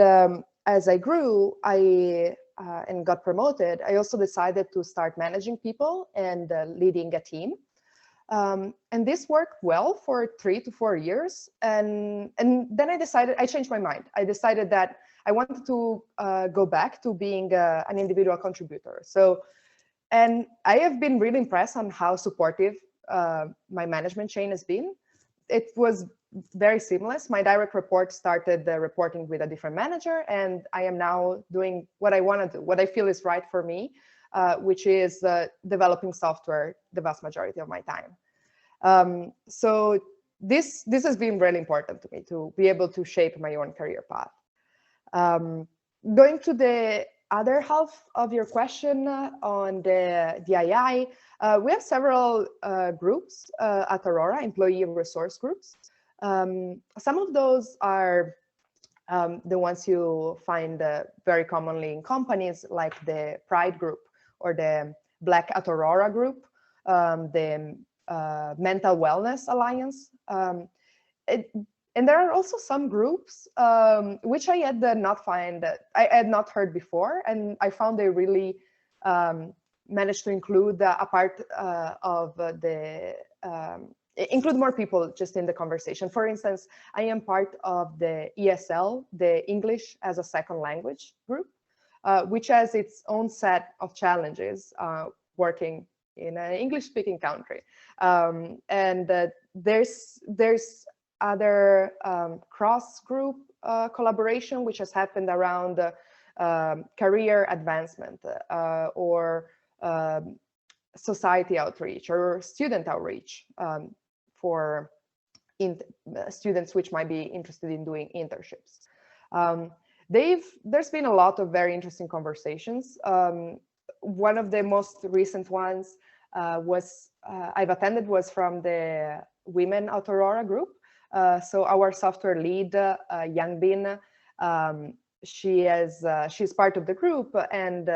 as I grew, and got promoted, I also decided to start managing people and leading a team. And this worked well for 3 to 4 years. And then I changed my mind. I decided that I wanted to go back to being an individual contributor. So, and I have been really impressed on how supportive my management chain has been. It was very seamless. My direct report started reporting with a different manager, and I am now doing what I want to do, what I feel is right for me, which is developing software the vast majority of my time. So this has been really important to me, to be able to shape my own career path. Going to the other half of your question on the DII, we have several groups at Aurora, employee resource groups. Some of those are the ones you find very commonly in companies, like the Pride group or the Black at Aurora group, the Mental Wellness Alliance. And there are also some groups which I had not heard before, and I found they really managed to include a part of the include more people just in the conversation. For instance, I am part of the ESL, the English as a Second Language group, which has its own set of challenges working in an English-speaking country. And there's other cross-group collaboration, which has happened around career advancement, or society outreach or student outreach for students which might be interested in doing internships. There's been a lot of very interesting conversations. One of the most recent ones I've attended was from the Women at Aurora group. So our software lead, Yang Bin, she's part of the group, and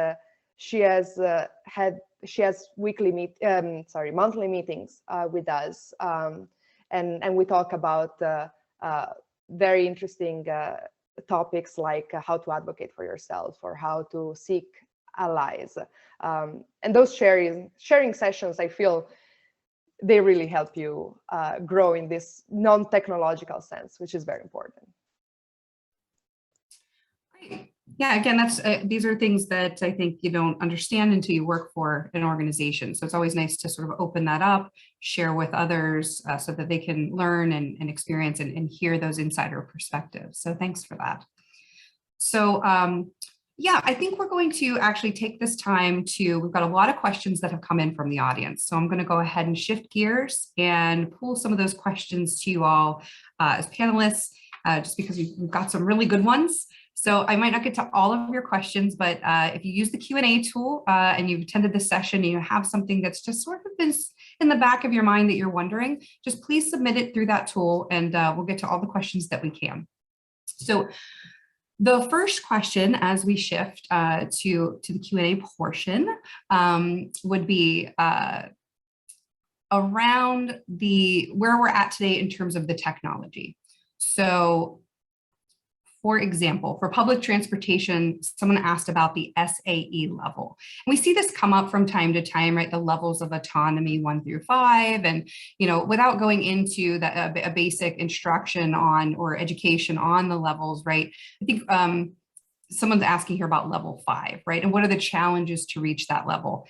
she has monthly meetings with us, and we talk about very interesting topics like how to advocate for yourself or how to seek allies. And those sharing sessions, I feel they really help you grow in this non-technological sense, which is very important. Great. Yeah, again, that's these are things that I think you don't understand until you work for an organization. So it's always nice to sort of open that up, share with others so that they can learn and experience and hear those insider perspectives. So thanks for that. So yeah, I think we're going to actually take this time we've got a lot of questions that have come in from the audience. So I'm going to go ahead and shift gears and pull some of those questions to you all as panelists, just because we've got some really good ones. So I might not get to all of your questions, but if you use the Q&A tool and you've attended this session and you have something that's just sort of been in the back of your mind that you're wondering, just please submit it through that tool and we'll get to all the questions that we can. So the first question as we shift to the Q&A portion would be around where we're at today in terms of the technology. So for example, for public transportation, someone asked about the SAE level. And we see this come up from time to time, right? The levels of autonomy 1 through 5. And, you know, without going into a basic instruction on or education on the levels, right? I think someone's asking here about level 5, right? And what are the challenges to reach that level?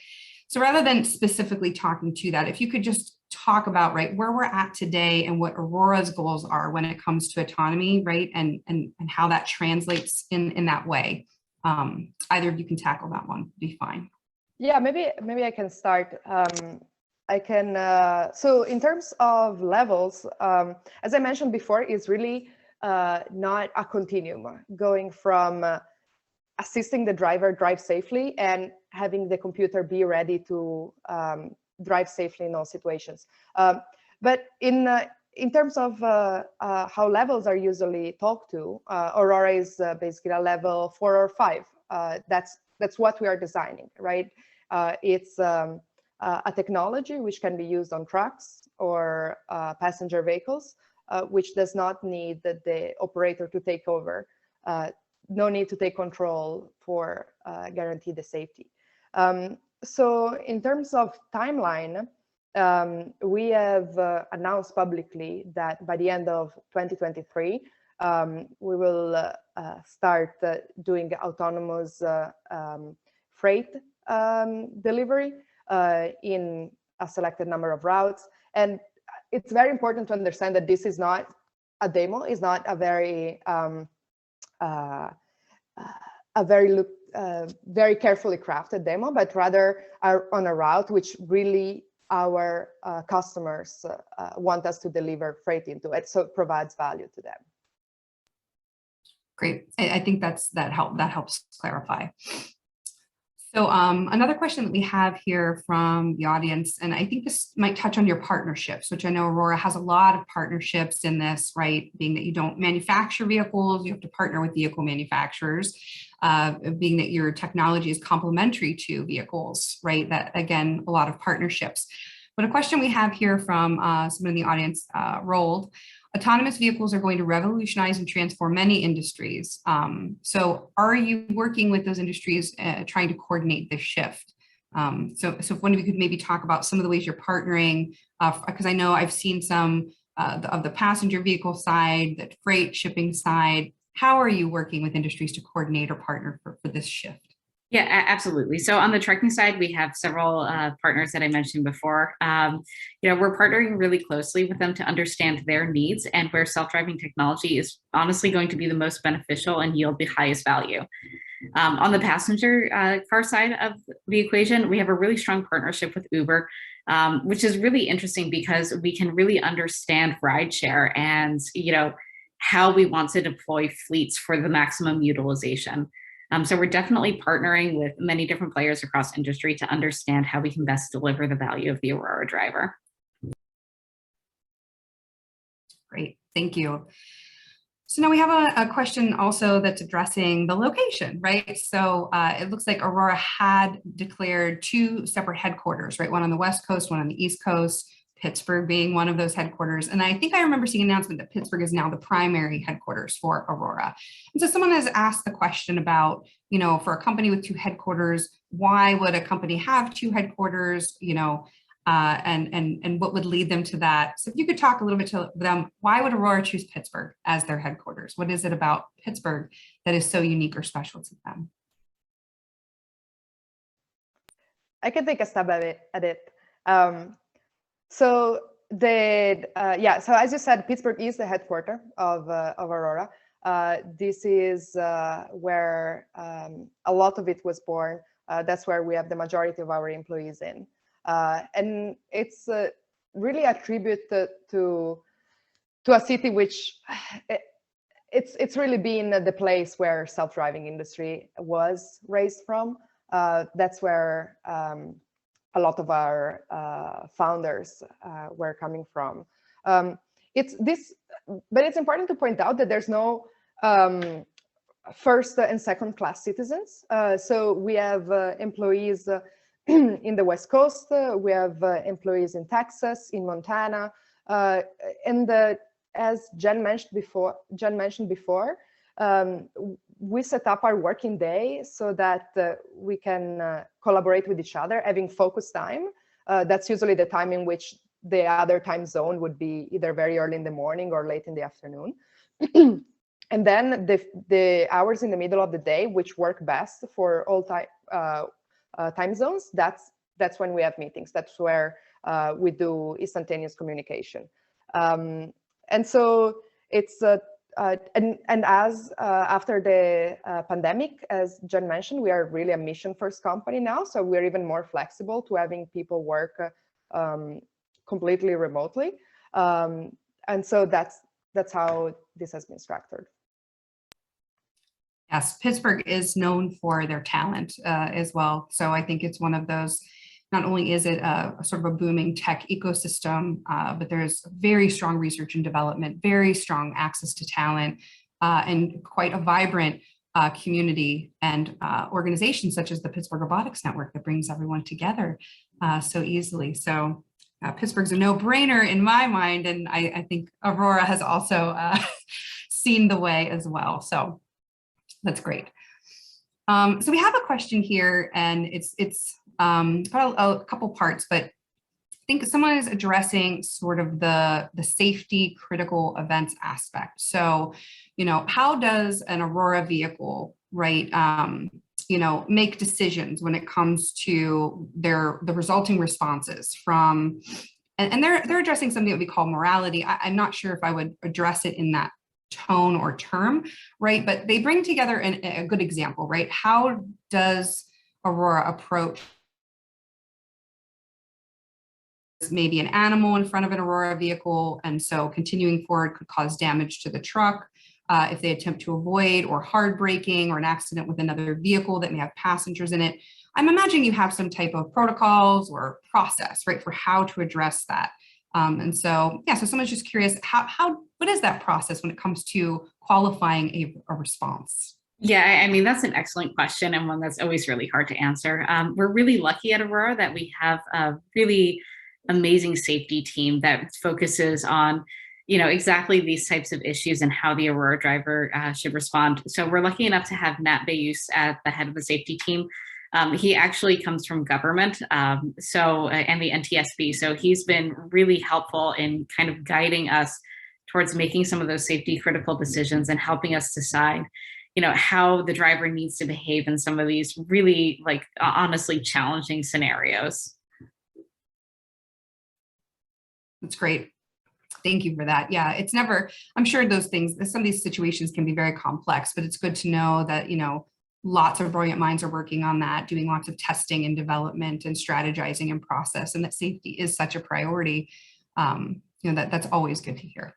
So rather than specifically talking to that, if you could just talk about, right, where we're at today and what Aurora's goals are when it comes to autonomy, right, and how that translates in that way. Either of you can tackle that one, be fine. Yeah, maybe I can start. I can, so in terms of levels, as I mentioned before, is really not a continuum going from assisting the driver drive safely and having the computer be ready to drive safely in all situations. But in terms of how levels are usually talked to, Aurora is basically a level 4 or 5. That's what we are designing, right? It's a technology which can be used on trucks or passenger vehicles, which does not need the operator to take over. No need to take control for guarantee the safety. So in terms of timeline, we have announced publicly that by the end of 2023, we will start doing autonomous freight delivery in a selected number of routes. And it's very important to understand that this is not a demo, it's not a very very carefully crafted demo, but rather are on a route which really our customers want us to deliver freight into it, so it provides value to them. Great, I think that helps clarify. So another question that we have here from the audience, and I think this might touch on your partnerships, which I know Aurora has a lot of partnerships in this, right? Being that you don't manufacture vehicles, you have to partner with vehicle manufacturers, being that your technology is complementary to vehicles, right? That, again, a lot of partnerships. But a question we have here from someone in the audience, Rold, autonomous vehicles are going to revolutionize and transform many industries. So are you working with those industries trying to coordinate this shift? So if one of you could maybe talk about some of the ways you're partnering, because I know I've seen some of the passenger vehicle side, the freight shipping side. How are you working with industries to coordinate or partner for this shift? Yeah, absolutely. So on the trucking side, we have several partners that I mentioned before. We're partnering really closely with them to understand their needs and where self-driving technology is honestly going to be the most beneficial and yield the highest value. On the passenger car side of the equation, we have a really strong partnership with Uber, which is really interesting because we can really understand rideshare and how we want to deploy fleets for the maximum utilization. So we're definitely partnering with many different players across industry to understand how we can best deliver the value of the Aurora driver. Great, thank you. So now we have a question also that's addressing the location, right? So it looks like Aurora had declared 2 separate headquarters, right? One on the West Coast, one on the East Coast, Pittsburgh being one of those headquarters. And I think I remember seeing an announcement that Pittsburgh is now the primary headquarters for Aurora. And so someone has asked the question about, for a company with 2 headquarters, why would a company have 2 headquarters, and what would lead them to that? So if you could talk a little bit to them, why would Aurora choose Pittsburgh as their headquarters? What is it about Pittsburgh that is so unique or special to them? I can take a stab at it. So as you said, Pittsburgh is the headquarters of Aurora. This is where a lot of it was born. That's where we have the majority of our employees in. And it's really a tribute to a city which it's really been the place where self-driving industry was raised from. That's where a lot of our founders were coming from. But it's important to point out that there's no first and second class citizens. So we have employees in the West Coast, we have employees in Texas, in Montana, and as Jen mentioned before, we set up our working day so that we can collaborate with each other, having focus time. That's usually the time in which the other time zone would be either very early in the morning or late in the afternoon. And then the hours in the middle of the day, which work best for all time zones, that's when we have meetings. That's where we do instantaneous communication. And so it's and as after the pandemic, as Jen mentioned, we are really a mission first company now. So we're even more flexible to having people work completely remotely. And so that's how this has been structured. Yes, Pittsburgh is known for their talent as well. So I think it's one of those, not only is it a sort of a booming tech ecosystem, but there's very strong research and development, very strong access to talent, and quite a vibrant community and organizations such as the Pittsburgh Robotics Network that brings everyone together so easily. So Pittsburgh's a no-brainer in my mind, and I think Aurora has also seen the way as well. So that's great. So we have a question here, and it's got a couple parts, but I think someone is addressing sort of the safety critical events aspect. So, how does an Aurora vehicle, right, make decisions when it comes to the resulting responses from, and they're addressing something that we call morality. I'm not sure if I would address it in that tone or term, right? But they bring together a good example, right? How does Aurora approach maybe an animal in front of an Aurora vehicle, and so continuing forward could cause damage to the truck if they attempt to avoid, or hard braking, or an accident with another vehicle that may have passengers in it? I'm imagining you have some type of protocols or process, right, for how to address that. And so, yeah, so someone's just curious, what is that process when it comes to qualifying a response? Yeah, I mean, that's an excellent question, and one that's always really hard to answer. We're really lucky at Aurora that we have a really amazing safety team that focuses on, exactly these types of issues and how the Aurora driver should respond. So we're lucky enough to have Nat Bayous at the head of the safety team. He actually comes from government, and the NTSB. So he's been really helpful in kind of guiding us towards making some of those safety critical decisions and helping us decide, how the driver needs to behave in some of these really, honestly challenging scenarios. That's great. Thank you for that. Yeah, it's never, I'm sure those things, some of these situations can be very complex, but it's good to know that, lots of brilliant minds are working on that, doing lots of testing and development and strategizing and process, and that safety is such a priority. That's always good to hear.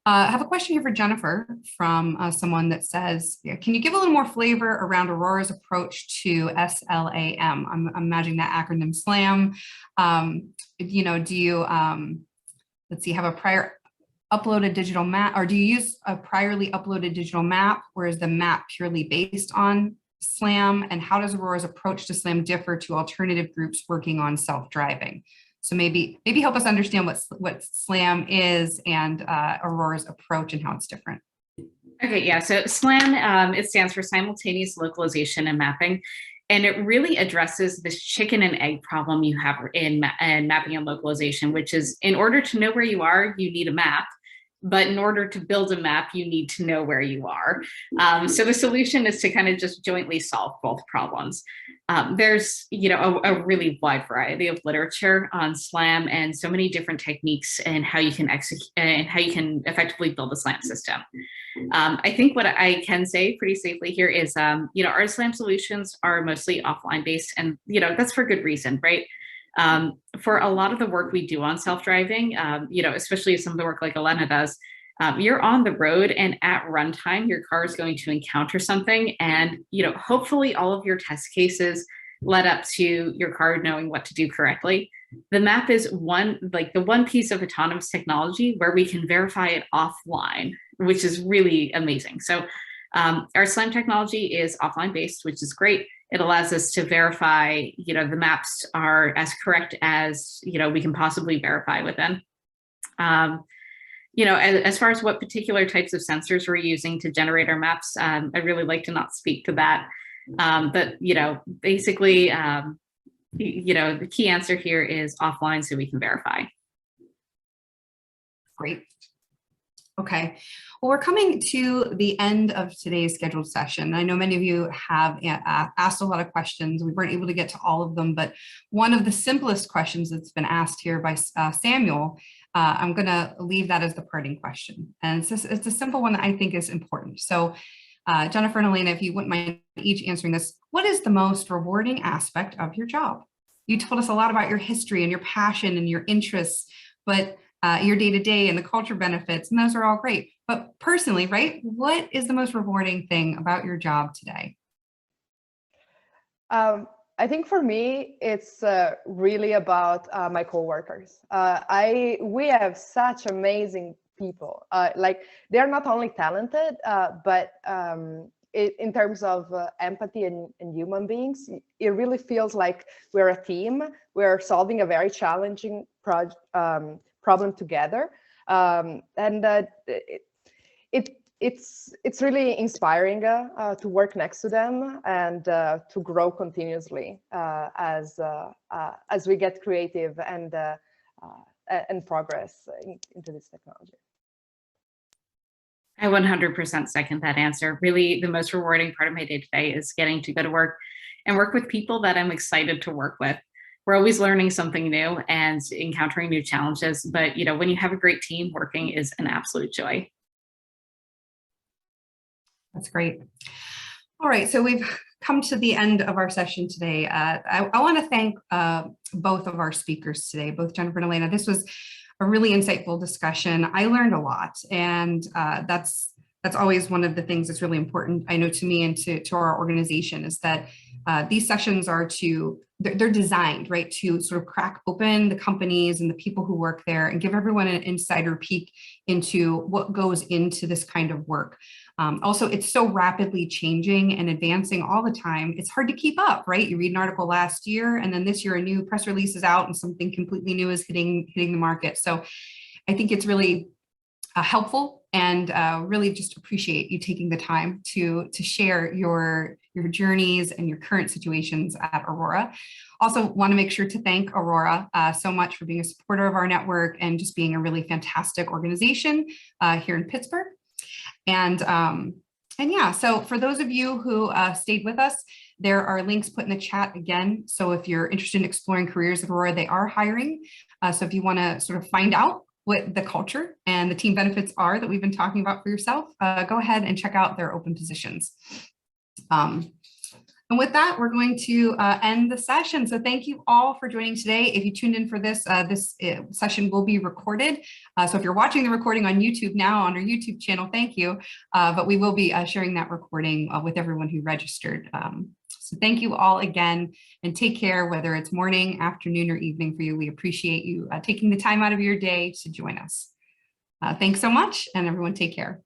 I have a question here for Jennifer from someone that says, can you give a little more flavor around Aurora's approach to SLAM? I'm imagining that acronym SLAM. Do you, let's see, have a prior uploaded digital map, or do you use a priorly uploaded digital map, or is the map purely based on SLAM? And how does Aurora's approach to SLAM differ to alternative groups working on self-driving? So maybe help us understand what SLAM is and Aurora's approach and how it's different. Okay, yeah, so SLAM, it stands for Simultaneous Localization and Mapping. And it really addresses this chicken and egg problem you have in mapping and localization, which is in order to know where you are, you need a map. But in order to build a map, you need to know where you are. So the solution is to kind of just jointly solve both problems. There's, a really wide variety of literature on SLAM and so many different techniques and how you can execute and how you can effectively build a SLAM system. I think what I can say pretty safely here is, our SLAM solutions are mostly offline based, and that's for good reason, right? For a lot of the work we do on self-driving, especially some of the work like Elena does, you're on the road and at runtime, your car is going to encounter something, and hopefully all of your test cases led up to your car knowing what to do correctly. The map is the one piece of autonomous technology where we can verify it offline, which is really amazing. So our SLAM technology is offline based, which is great. It allows us to verify, the maps are as correct as, we can possibly verify with them. As far as what particular types of sensors we're using to generate our maps, I'd really like to not speak to that. But, basically, the key answer here is offline so we can verify. Great. Okay, well, we're coming to the end of today's scheduled session. I know many of you have asked a lot of questions. We weren't able to get to all of them, but one of the simplest questions that's been asked here by Samuel, I'm going to leave that as the parting question. And it's a simple one that I think is important. So Jennifer and Elena, if you wouldn't mind each answering this, what is the most rewarding aspect of your job? You told us a lot about your history and your passion and your interests, but your day-to-day and the culture benefits, and those are all great. But personally, right, what is the most rewarding thing about your job today? I think for me, it's really about my coworkers. We have such amazing people. They're not only talented, but in terms of empathy and human beings, it really feels like we're a team. We're solving a very challenging problem together, and it's really inspiring to work next to them and to grow continuously as we get creative and progress into this technology. I 100% second that answer. Really, the most rewarding part of my day today is getting to go to work and work with people that I'm excited to work with. We're always learning something new and encountering new challenges, but when you have a great team, working is an absolute joy. That's great. All right, so we've come to the end of our session today. I want to thank both of our speakers today, both Jennifer and Elena. This was a really insightful discussion. I learned a lot, and that's always one of the things that's really important, I know, to me and to our organization, is that these sessions are they're designed, right, to sort of crack open the companies and the people who work there and give everyone an insider peek into what goes into this kind of work. Also, it's so rapidly changing and advancing all the time. It's hard to keep up, right? You read an article last year, and then this year a new press release is out and something completely new is hitting the market. So I think it's really helpful, and really just appreciate you taking the time to share your journeys and your current situations at Aurora. Also want to make sure to thank Aurora so much for being a supporter of our network and just being a really fantastic organization here in Pittsburgh. And yeah, so for those of you who stayed with us, there are links put in the chat again. So if you're interested in exploring careers at Aurora, they are hiring. So if you want to sort of find out what the culture and the team benefits are that we've been talking about for yourself, go ahead and check out their open positions. And with that, we're going to end the session. So thank you all for joining today. If you tuned in for this, session will be recorded. So if you're watching the recording on YouTube now on our YouTube channel, thank you. But we will be sharing that recording with everyone who registered. So thank you all again, and take care, whether it's morning, afternoon, or evening for you. We appreciate you taking the time out of your day to join us. Thanks so much, and everyone take care.